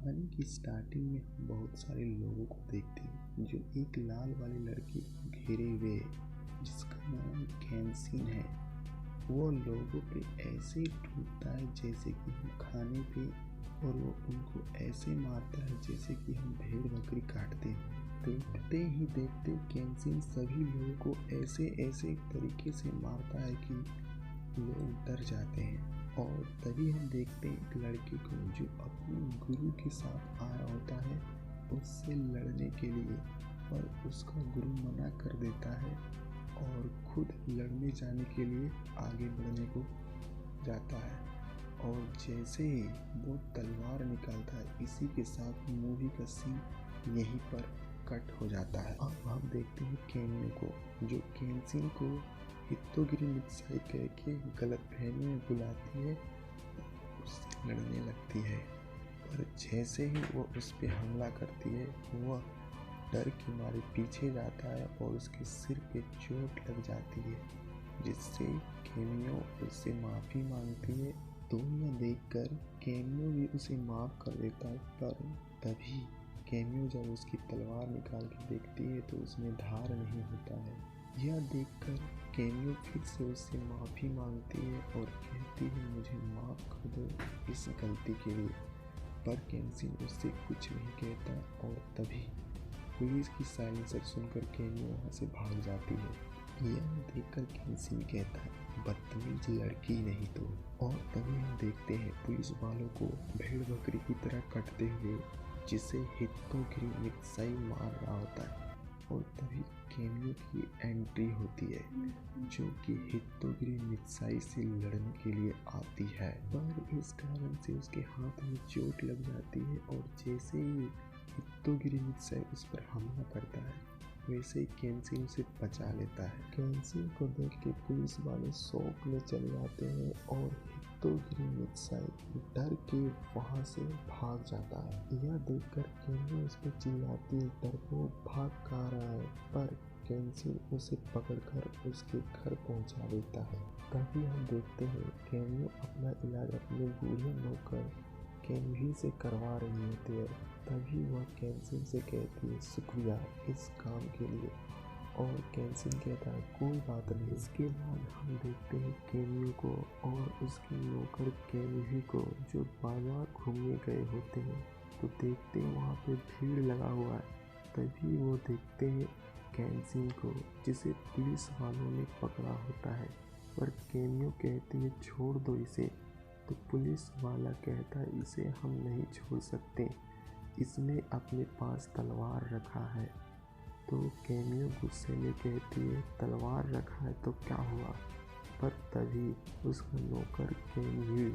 कहानी की स्टार्टिंग में हम बहुत सारे लोगों को देखते हैं जो एक लाल वाली लड़की को घेरे हुए जिसका नाम कैंसिन है। वो लोगों पे ऐसे टूटता है जैसे कि हम खाने पे, और वो उनको ऐसे मारता है जैसे कि हम भेड़ बकरी काटते हैं। देखते ही देखते कैंसिन सभी लोगों को ऐसे तरीके से मारता है कि लोग डर जाते हैं। और तभी हम देखते हैं एक लड़के को जो अपने गुरु के साथ आया होता है उससे लड़ने के लिए, पर उसका गुरु मना कर देता है और खुद लड़ने जाने के लिए आगे बढ़ने को जाता है। और जैसे ही वो तलवार निकालता है, इसी के साथ मूवी का सीन यहीं पर कट हो जाता है। अब हम देखते हैं कैमियो को जो कैंसिन को हितोगिरी मित्साई कह के गलतफहमी में बुलाती है, उससे लड़ने लगती है। पर जैसे ही वो उस पर हमला करती है, वह डर के मारे पीछे जाता है और उसके सिर पे चोट लग जाती है, जिससे कैमियो उससे माफ़ी मांगती है। तो यह देखकर कैमियो भी उसे माफ़ कर देता है, पर तभी कैमियो जब उसकी तलवार निकाल के देखती है तो उसमें धार नहीं होता है। यह देखकर कैमियो फिर से उससे माफ़ी मांगती है और कहती है मुझे माफ़ कर दो इस गलती के लिए। पर कैंसिन उससे कुछ नहीं कहता और तभी पुलिस की साइलेंसर सुनकर कैमियो वहाँ से भाग जाती है। यह देखकर कैंसिन कहता है बदतमीज लड़की नहीं तो। और तभी हम देखते हैं पुलिस वालों को भेड़ बकरी की तरह कटते हुए, जिसे हितोगिरी मित्साई मार रहा होता है। और तभी कैमियो की एंट्री होती है जो कि हितोगिरी मित्साई से लड़ने के लिए आती है, पर इस कारण से उसके हाथ में चोट लग जाती है। और जैसे ही हितोगिरी मित्साई उस पर हमला करता है, वैसे ही कैंसिन उसे बचा लेता है। कैंसिन को देख के पुलिस वाले शौक में चले जाते हैं और हितोगिरी मित्साई डर के वहाँ से भाग जाता है। यह देखकर कैमियो उस पर चिल्लाती है डरपोक भाग कहाँ रहा है, पर कैंसिन उसे पकड़कर उसके घर पहुँचा देता है। तभी हम देखते हैं कैमियो अपना इलाज अपने बूढ़े नौकर कैनवी से करवा रही होती है। तभी वह कैंसिन से कहती है शुक्रिया इस काम के लिए, और कैंसिन कहता है कोई बात नहीं। इसके बाद हम देखते हैं कैमियो को और उसके नौकर कैनवी को जो बाजार घूमने गए होते हैं, तो देखते हैं वहाँ पे भीड़ लगा हुआ है। तभी वो देखते हैं कैंसिन को, जिसे पुलिस वालों ने पकड़ा होता है, पर कैमियो कहती है छोड़ दो इसे। तो पुलिस वाला कहता है इसे हम नहीं छोड़ सकते, इसने अपने पास तलवार रखा है। तो कैमियो गुस्से में कहती है तलवार रखा है तो क्या हुआ, पर तभी उसका नौकर कैनवी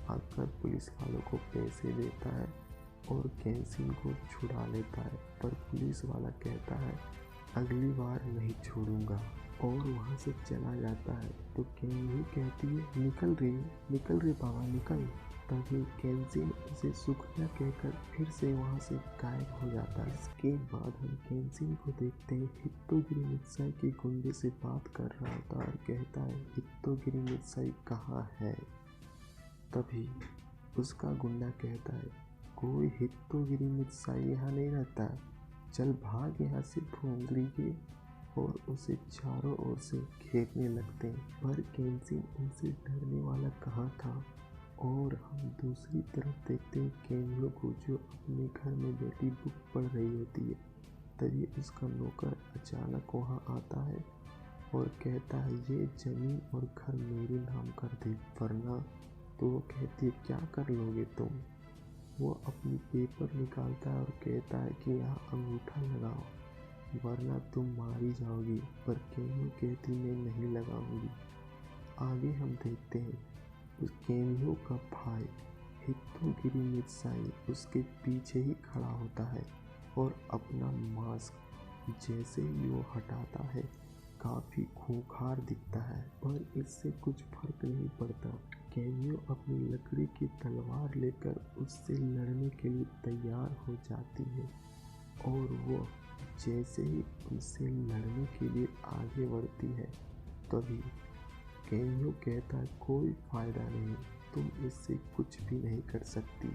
आकर पुलिस वालों को पैसे देता है और कैंसिन को छुड़ा लेता है। पर पुलिस वाला कहता है अगली बार नहीं छोड़ूंगा, और वहाँ से चला जाता है। तो कैनवी कहती है निकल रही बाबा निकल। तभी कैंसिन उसे शुक्रिया कहकर फिर से वहाँ से गायब हो जाता है। इसके बाद हम कैंसिन को देखते हैं हितोगिरी मित्साई के गुंडे से बात कर रहा होता है और कहता है हितोगिरी मित्साई कहाँ है। तभी उसका गुंडा कहता है कोई हितोगिरी मित्साई यहाँ नहीं रहता, चल भाग यहाँ से भोंगली के, और उसे चारों ओर से घेरने लगते हैं। पर कैंसिन उनसे डरने वाला कहाँ था। और हम दूसरी तरफ देखते हैं कैमियो को जो अपने घर में बैठी बुक पढ़ रही होती है। तभी उसका नौकर अचानक वहाँ आता है और कहता है ये ज़मीन और घर मेरे नाम कर दे वरना। तो वो कहती है क्या कर लोगे तुम। वो अपनी पेपर निकालता है और कहता है कि यहाँ अंगूठा लगाओ वरना तुम मारी जाओगी। पर कैमियो कहती मैं नहीं लगाऊंगी। आगे हम देखते हैं उस कैमियो का भाई हितोगिरी मित्साई उसके पीछे ही खड़ा होता है और अपना मास्क जैसे ही वो हटाता है काफ़ी खूंखार दिखता है, पर इससे कुछ फर्क नहीं पड़ता। कैमियो अपनी लकड़ी की तलवार लेकर उससे लड़ने के लिए तैयार हो जाती है, और वो जैसे ही उससे लड़ने के लिए आगे बढ़ती है, तभी कैमियो कहता है कोई फ़ायदा नहीं, तुम इससे कुछ भी नहीं कर सकती।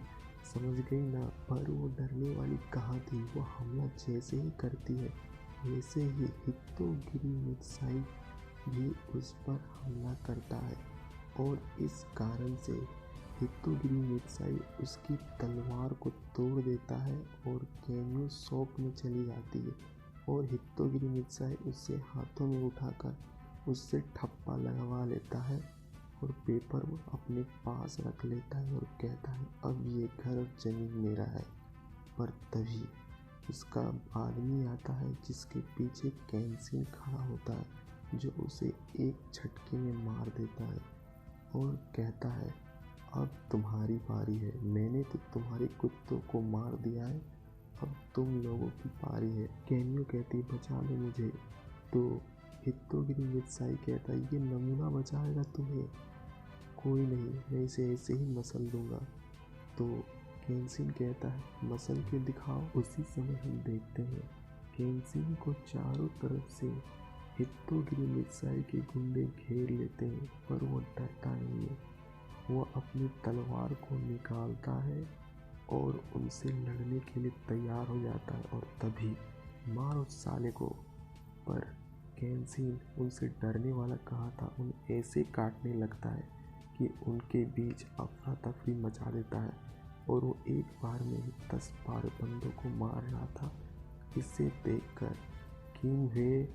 समझ गई ना। पर वो डरने वाली कहाँ थी। वो हमला जैसे ही करती है वैसे ही हितोगिरी मित्साई भी उस पर हमला करता है और इस कारण से हितोगिरी मित्साई उसकी तलवार को तोड़ देता है और केन्यो शौक में चली जाती है और हितोगिरी मित्साई उसे हाथों में उठाकर उससे ठप्पा लगवा लेता है और पेपर वो अपने पास रख लेता है और कहता है अब ये घर और जमीन मेरा है। पर तभी उसका आदमी आता है जिसके पीछे केन्सिन खड़ा होता है जो उसे एक झटके में मार देता है और कहता है अब तुम्हारी बारी है। मैंने तो तुम्हारे कुत्तों को मार दिया है, अब तुम लोगों की बारी है। केन्यो कहती बचा लो मुझे। तो हितोगिरी मित्साई कहता ये नमूना बचाएगा तुम्हें, कोई नहीं, मैं इसे ऐसे ही मसल दूंगा। तो केन्सिन कहता है मसल के दिखाओ। उसी समय हम देखते हैं केन्सिन को चारों तरफ से हितोगिरी मित्साई के गुंडे घेर लेते हैं पर वो डरता नहीं है। वो अपनी तलवार को निकालता है और उनसे लड़ने के लिए तैयार हो जाता है और तभी मारो साले को। पर केन्सिन उनसे डरने वाला कहा था, उन्हें ऐसे काटने लगता है कि उनके बीच अफरा तफरी मचा देता है और वो एक बार में ही 10-12 बंदों को मार रहा था। इसे देखकर किनवे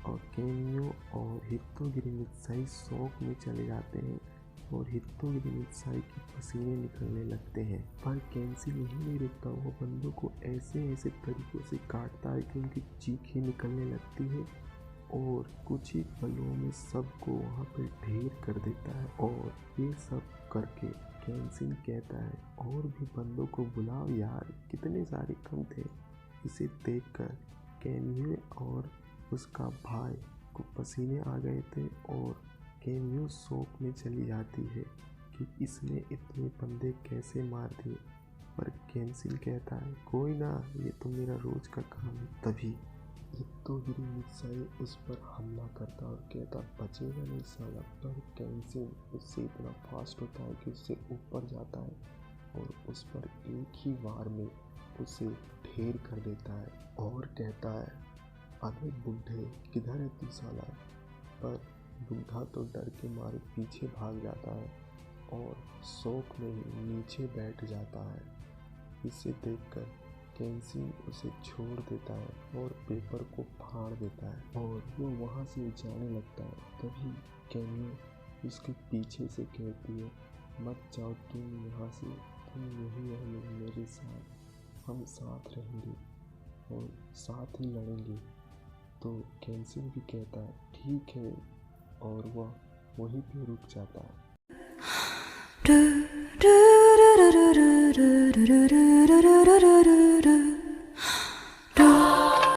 और केन्यो और हितोगिरी मित्साई शौक में चले जाते हैं और हितोगिरी मित्साई के पसीने निकलने लगते हैं। पर केन्सिन यही नहीं रुकता, वो बंदों को ऐसे तरीकों से काटता है कि उनकी चीखें निकलने लगती है और कुछ ही पलों में सबको वहाँ पे ढेर कर देता है। और ये सब करके केन्सिन कहता है और भी बंदों को बुलाओ यार, कितने सारे कम थे। इसे देखकर केन्यो और उसका भाई को पसीने आ गए थे और केन्यो शौक में चली जाती है कि इसने इतने बंदे कैसे मार दिए। पर केन्सिन कहता है कोई ना, ये तो मेरा रोज का काम है। तभी हितोगिरी मित्साई उस पर हमला करता और कहता बचेगा नहीं साला। पर केन्सिन उससे इतना फास्ट होता है कि उससे ऊपर जाता है और उस पर एक ही वार में उसे ढेर कर देता है और कहता है अबे बूढ़े किधर है तू साला। पर बूढ़ा तो डर के मारे पीछे भाग जाता है और शौक में ही नीचे बैठ जाता है। इसे देखकर केन्सिन उसे छोड़ देता है और पेपर को फाड़ देता है और वो वहाँ से जाने लगता है। तभी केन्यो उसके पीछे से कहती है मत जाओ तुम यहाँ से, तुम यही रहो मेरे साथ, हम साथ रहेंगे और साथ ही लड़ेंगे। तो केन्सिन भी कहता है ठीक है और वह वहीं पे रुक जाता है।